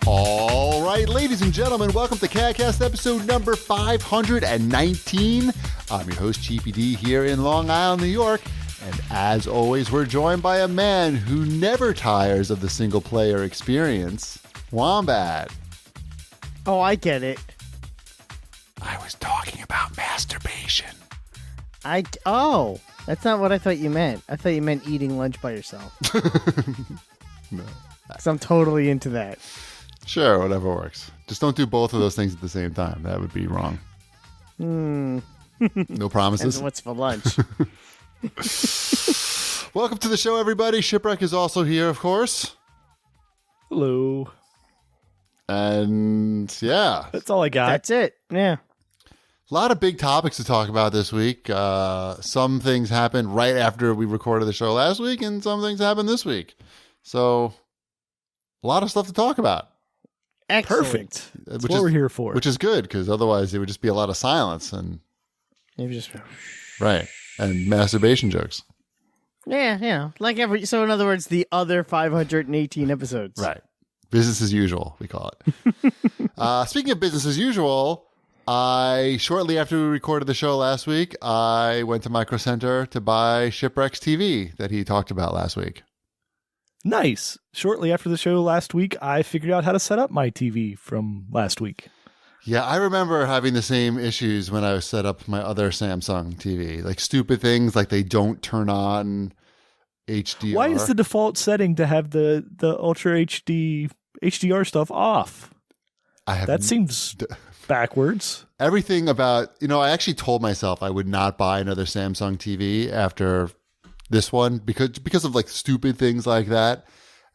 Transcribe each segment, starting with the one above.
All right, ladies and gentlemen, welcome to CAGCast episode number 519. I'm your host, Cheapy D, here in Long Island, New York. And as always, we're joined by a man who never tires of the single-player experience, Wombat. Oh, I get it. I was talking about masturbation. Oh, that's not what I thought you meant. I thought you meant eating lunch by yourself. No. Because I'm totally into that. Sure, whatever works. Just don't do both of those things at the same time. That would be wrong. No promises. And what's for lunch? Welcome to the show, everybody. Shipwreck is also here, of course. Hello. And yeah. That's all I got. That's it. Yeah. A lot of big topics to talk about this week. Some things happened right after we recorded the show last week, and some things happened this week. So, a lot of stuff to talk about. Excellent. Perfect. That's what we're here for. Which is good, because otherwise it would just be a lot of silence and Maybe just right, and masturbation jokes. Yeah. So in other words, the other 518 episodes. Right. Business as usual, we call it. Speaking of business as usual, shortly after we recorded the show last week, I went to Micro Center to buy Shipwreck's TV that he talked about last week. Nice. Shortly after the show last week, I figured out how to set up my TV from last week. Yeah, I remember having the same issues when I set up my other Samsung TV. Like stupid things like they don't turn on HDR. Why is the default setting to have the Ultra HD HDR stuff off? That seems backwards. Everything about, I actually told myself I would not buy another Samsung TV after this one because of like stupid things like that.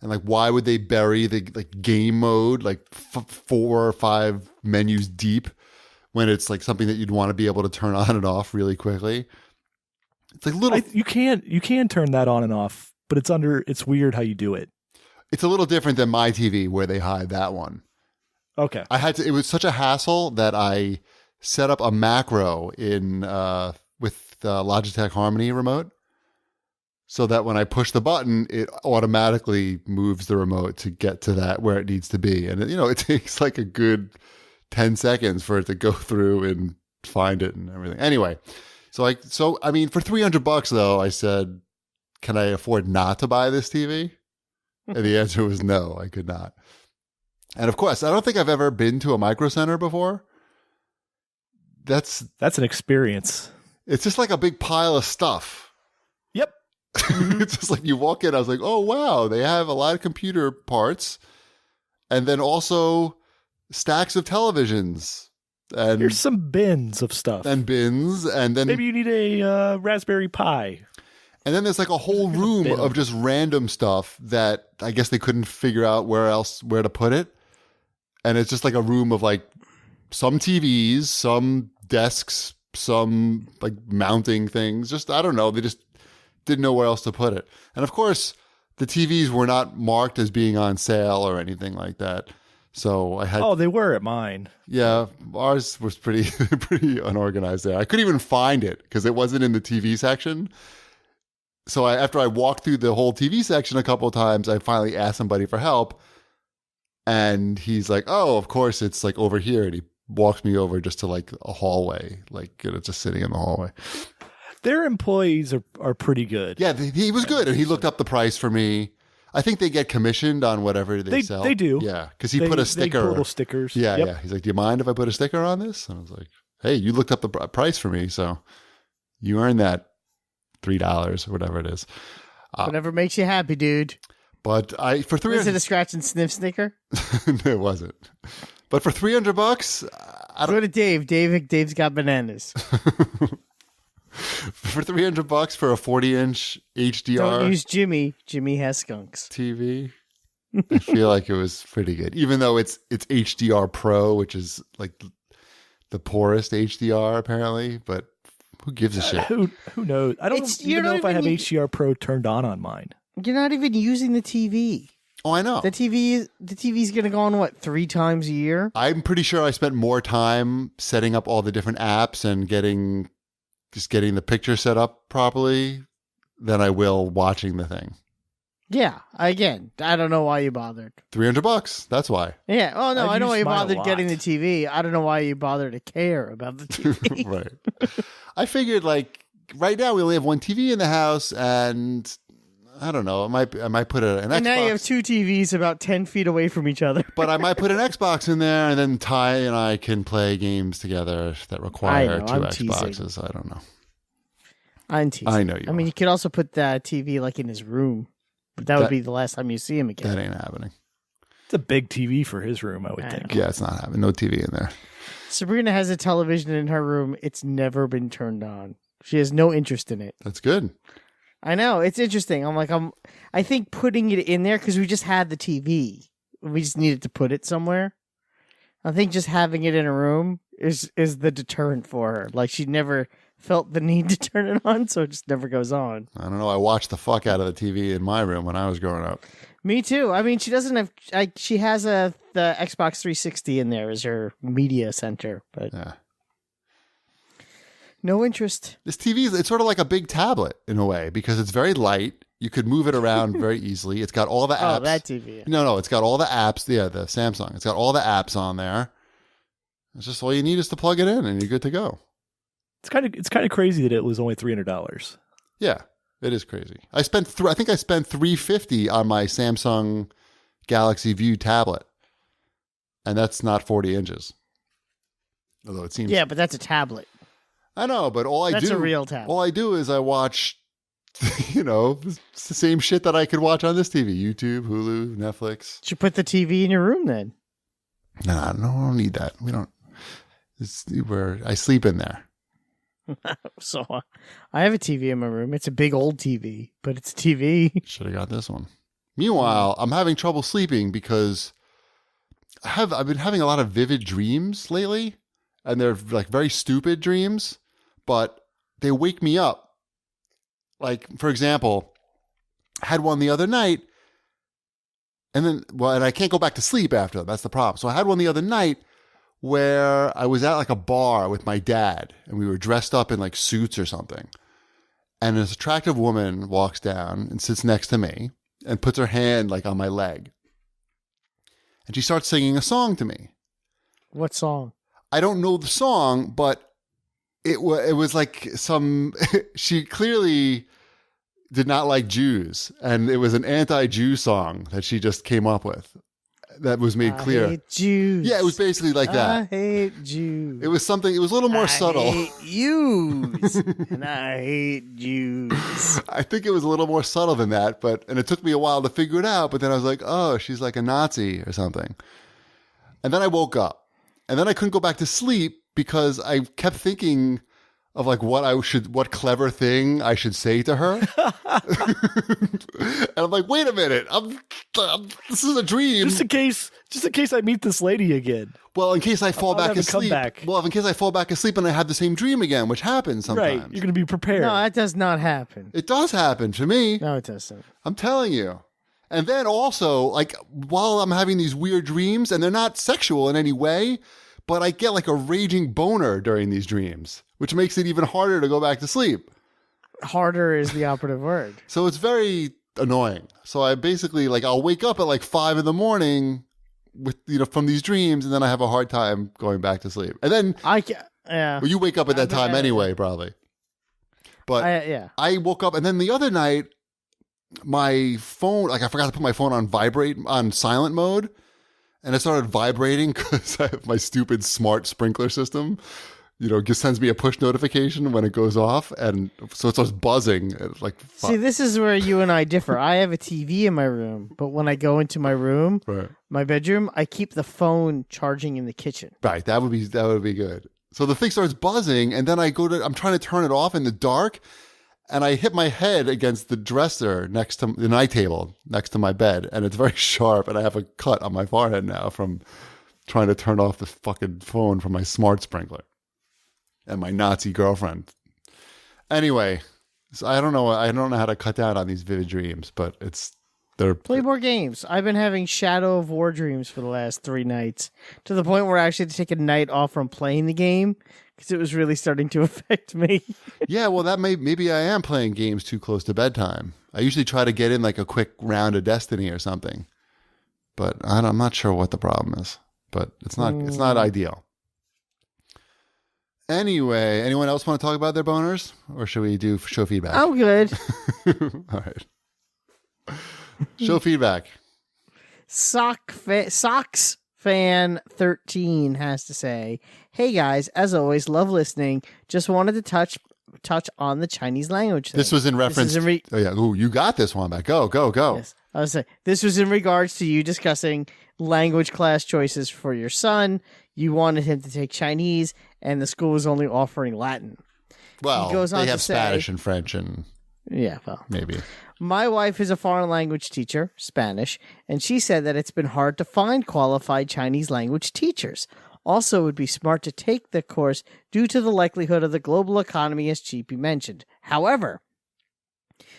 And like, why would they bury the game mode like 4 or 5 menus deep when it's like something that you'd want to be able to turn on and off really quickly? It's like little. You can turn that on and off, but it's weird how you do it. It's a little different than my TV where they hide that one. Okay. It was such a hassle that I set up a macro with the Logitech Harmony remote so that when I push the button, it automatically moves the remote to get to that where it needs to be. And, it takes like a good 10 seconds for it to go through and find it and everything. Anyway, for $300 though, I said, can I afford not to buy this TV? And the answer was no, I could not. And of course, I don't think I've ever been to a Micro Center before. That's an experience. It's just like a big pile of stuff. Yep. It's just like you walk in, I was like, oh, wow, they have a lot of computer parts. And then also stacks of televisions. And here's some bins of stuff. And bins. And then maybe you need a Raspberry Pi. And then there's like a whole room of just random stuff that I guess they couldn't figure out where to put it. And it's just like a room of like some TVs, some desks, some like mounting things. Just, I don't know. They just didn't know where else to put it. And of course, the TVs were not marked as being on sale or anything like that. So I had. Oh, they were at mine. Yeah, ours was pretty unorganized there. I couldn't even find it because it wasn't in the TV section. So after I walked through the whole TV section a couple of times, I finally asked somebody for help. And he's like, oh, of course, it's like over here. And he walks me over just to like a hallway, like just sitting in the hallway. Their employees are pretty good. Yeah, he was good. And he looked up the price for me. I think they get commissioned on whatever they sell. They do. Yeah, because he put a sticker. They put little stickers. Yeah, yep. Yeah. He's like, do you mind if I put a sticker on this? And I was like, hey, you looked up the price for me, so you earned that $3 or whatever it is. Whatever makes you happy, dude. But for $300, is it a scratch and sniff sticker? No, it wasn't. But for $300, go to Dave. Dave's got bananas. For $300 for a 40-inch HDR. Don't use Jimmy. Jimmy has skunks. TV. I feel like it was pretty good, even though it's HDR Pro, which is like the poorest HDR apparently. But who gives a shit? Who knows? I don't even know if I have HDR Pro turned on mine. You're not even using the TV. Oh, I know. The TV's going to go on, 3 times a year? I'm pretty sure I spent more time setting up all the different apps and getting the picture set up properly than I will watching the thing. Yeah. Again, I don't know why you bothered. $300. That's why. Yeah. Oh no, I know why you bothered lot. getting the TV. I don't know why you bothered to care about the TV. Right. I figured like right now we only have one TV in the house, and I don't know. I might put an Xbox. And now you have two TVs about 10 feet away from each other. But I might put an Xbox in there, and then Ty and I can play games together that require two Xboxes. I don't know. I'm teasing. I know you. I mean, you could also put the TV like in his room, but that would be the last time you see him again. That ain't happening. It's a big TV for his room, I would think. Yeah, it's not happening. No TV in there. Sabrina has a television in her room. It's never been turned on. She has no interest in it. That's good. I know. It's interesting. I think putting it in there, because we just had the TV. We just needed to put it somewhere. I think just having it in a room is the deterrent for her. Like, she never felt the need to turn it on, so it just never goes on. I don't know. I watched the fuck out of the TV in my room when I was growing up. Me too. I mean, she doesn't have. She has the Xbox 360 in there as her media center, but no interest. This TV it's sort of like a big tablet in a way because it's very light. You could move it around very easily. It's got all the apps. Oh, that TV. Yeah. No, it's got all the apps. Yeah, the Samsung. It's got all the apps on there. It's just all you need is to plug it in, and you're good to go. It's kind of crazy that it was only $300. Yeah, it is crazy. I think I spent $350 on my Samsung Galaxy View tablet, and that's not 40 inches. Although it seems. Yeah, but that's a tablet. I know, but that's a real tablet. All I do is I watch, it's the same shit that I could watch on this TV: YouTube, Hulu, Netflix. You should put the TV in your room then. No, I don't need that. We don't. I sleep in there. So I have a TV in my room. It's a big old TV, but it's a TV. Should have got this one. Meanwhile, I'm having trouble sleeping because I've been having a lot of vivid dreams lately, and they're like very stupid dreams, but they wake me up. Like, for example, I had one the other night, and I can't go back to sleep after them. That's the problem. So I had one the other night where I was at like a bar with my dad, and we were dressed up in like suits or something. And this attractive woman walks down and sits next to me and puts her hand like on my leg. And she starts singing a song to me. What song? I don't know the song, but it was like she clearly did not like Jews. And it was an anti-Jew song that she just came up with. That was made clear. I hate Jews. Yeah, it was basically like that. I hate Jews. It was a little more subtle. I hate Jews. And I hate Jews. I think it was a little more subtle than that, and it took me a while to figure it out, but then I was like, oh, she's like a Nazi or something. And then I woke up, and then I couldn't go back to sleep because I kept thinking of like what clever thing I should say to her. And I'm like, wait a minute, this is a dream. Just in case I meet this lady again. Well, in case I fall back asleep. Well, in case I fall back asleep and I have the same dream again, which happens sometimes. Right, you're going to be prepared. No, that does not happen. It does happen to me. No, it doesn't. I'm telling you. And then also, like, while I'm having these weird dreams, and they're not sexual in any way, but I get like a raging boner during these dreams, which makes it even harder to go back to sleep. Harder is the operative word. So it's very annoying. So I basically, like, I'll wake up at like 5 a.m. with, from these dreams, and then I have a hard time going back to sleep. And then well, you wake up at that time anyway, probably. But I woke up, and then the other night, my phone, like, I forgot to put my phone on silent mode. And it started vibrating because I have my stupid smart sprinkler system. Just sends me a push notification when it goes off. And so it starts buzzing. See, this is where you and I differ. I have a TV in my room, but when I go into my room, my bedroom, I keep the phone charging in the kitchen. Right. That would be good. So the thing starts buzzing, and then I'm trying to turn it off in the dark. And I hit my head against the dresser next to the night table next to my bed, and it's very sharp, and I have a cut on my forehead now from trying to turn off the fucking phone from my smart sprinkler and my Nazi girlfriend. Anyway, so I don't know how to cut down on these vivid dreams, but they're play more games. I've been having Shadow of War dreams for the last 3 nights, to the point where I actually had to take a night off from playing the game because it was really starting to affect me. Yeah, well, maybe I am playing games too close to bedtime. I usually try to get in like a quick round of Destiny or something, but I'm not sure what the problem is. But it's not ideal. Anyway, anyone else want to talk about their boners, or should we do show feedback? I'm good. All right. Show feedback. Socks fan 13 has to say, "Hey guys, as always, love listening. Just wanted to touch on the Chinese language thing." This was in reference. Oh yeah, ooh, you got this one back. Go. Yes, I was saying this was in regards to you discussing language class choices for your son. You wanted him to take Chinese, and the school was only offering Latin. Well, they have Spanish and French and maybe. My wife is a foreign language teacher, Spanish, and she said that it's been hard to find qualified Chinese language teachers. Also, it would be smart to take the course due to the likelihood of the global economy, as Cheapy mentioned. However,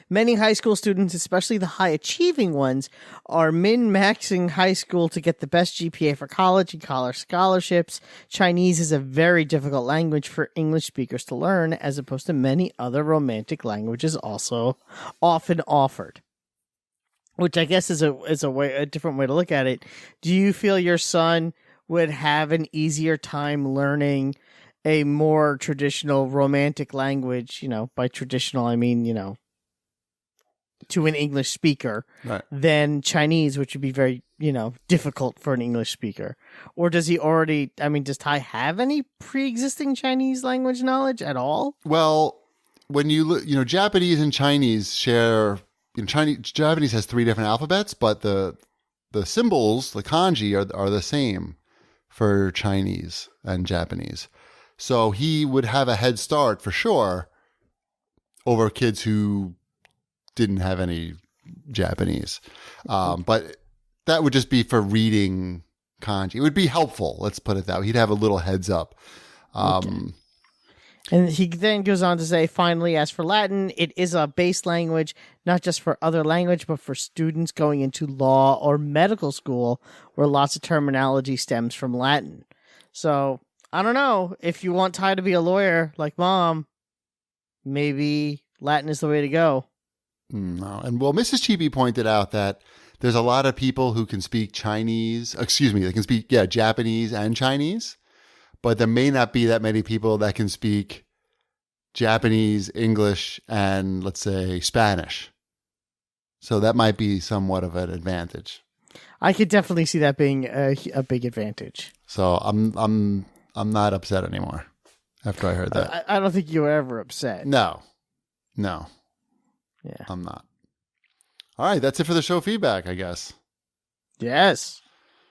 many high school students, especially the high-achieving ones, are min-maxing high school to get the best GPA for college and college scholarships. Chinese is a very difficult language for English speakers to learn, as opposed to many other romantic languages also often offered. Which I guess is a different way to look at it. Do you feel your son would have an easier time learning a more traditional romantic language? By traditional, I mean, to an English speaker, right, than Chinese, which would be very, difficult for an English speaker? Or does he already, does Ty have any pre-existing Chinese language knowledge at all? Well, when you look, Japanese and Chinese share, Japanese has 3 different alphabets, but the symbols, the kanji, are the same for Chinese and Japanese. So he would have a head start for sure over kids who didn't have any Japanese. But that would just be for reading kanji. It would be helpful. Let's put it that way. He'd have a little heads up. Okay. And he then goes on to say, finally, as for Latin, it is a base language, not just for other language, but for students going into law or medical school, where lots of terminology stems from Latin. So, I don't know. If you want Ty to be a lawyer like Mom, maybe Latin is the way to go. No. And well, Mrs. Cheapy pointed out that there's a lot of people who can speak Japanese and Chinese, but there may not be that many people that can speak Japanese, English, and let's say Spanish. So that might be somewhat of an advantage. I could definitely see that being a big advantage. So I'm not upset anymore after I heard that. I don't think you were ever upset. No. Yeah. I'm not. All right, that's it for the show feedback, I guess. Yes.